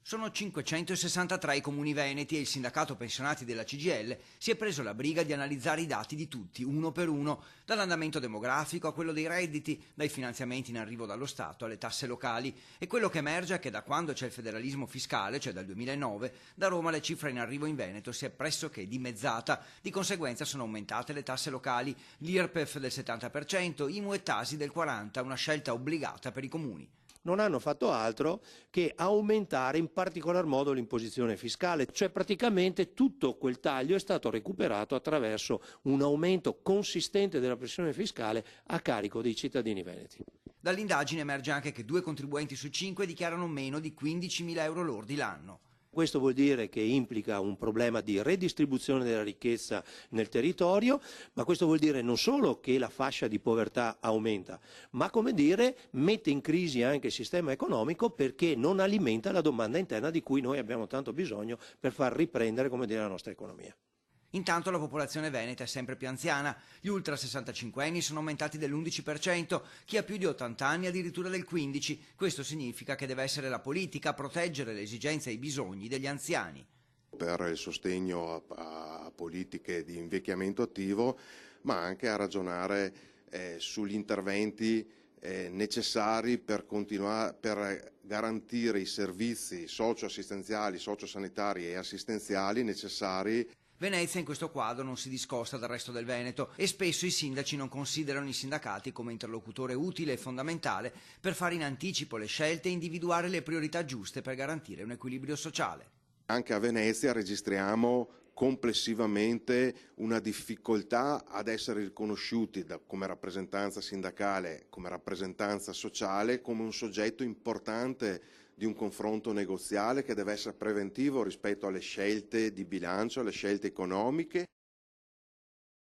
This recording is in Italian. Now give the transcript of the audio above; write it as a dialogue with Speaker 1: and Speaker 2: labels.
Speaker 1: Sono 563 i comuni veneti e il sindacato pensionati della CGIL si è preso la briga di analizzare i dati di tutti, uno per uno, dall'andamento demografico a quello dei redditi, dai finanziamenti in arrivo dallo Stato alle tasse locali, e quello che emerge è che da quando c'è il federalismo fiscale, cioè dal 2009, da Roma la cifra in arrivo in Veneto si è pressoché dimezzata, di conseguenza sono aumentate le tasse locali, l'IRPEF del 70%, IMU e Tasi del 40%, una scelta obbligata per i comuni.
Speaker 2: Non hanno fatto altro che aumentare in particolar modo l'imposizione fiscale, cioè praticamente tutto quel taglio è stato recuperato attraverso un aumento consistente della pressione fiscale a carico dei cittadini veneti.
Speaker 1: Dall'indagine emerge anche che 2 contribuenti su 5 dichiarano meno di 15.000 euro lordi l'anno.
Speaker 2: Questo vuol dire che implica un problema di redistribuzione della ricchezza nel territorio, ma questo vuol dire non solo che la fascia di povertà aumenta, ma come dire mette in crisi anche il sistema economico perché non alimenta la domanda interna di cui noi abbiamo tanto bisogno per far riprendere, come dire, la nostra economia.
Speaker 1: Intanto la popolazione veneta è sempre più anziana, gli ultra 65 anni sono aumentati dell'11%, chi ha più di 80 anni addirittura del 15%, questo significa che deve essere la politica a proteggere le esigenze e i bisogni degli anziani.
Speaker 3: Per il sostegno a politiche di invecchiamento attivo, ma anche a ragionare sugli interventi necessari per garantire i servizi socioassistenziali, sociosanitari e assistenziali necessari.
Speaker 1: Venezia in questo quadro non si discosta dal resto del Veneto e spesso i sindaci non considerano i sindacati come interlocutore utile e fondamentale per fare in anticipo le scelte e individuare le priorità giuste per garantire un equilibrio sociale.
Speaker 3: Anche a Venezia registriamo complessivamente una difficoltà ad essere riconosciuti come rappresentanza sindacale, come rappresentanza sociale, come un soggetto importante di un confronto negoziale che deve essere preventivo rispetto alle scelte di bilancio, alle scelte economiche.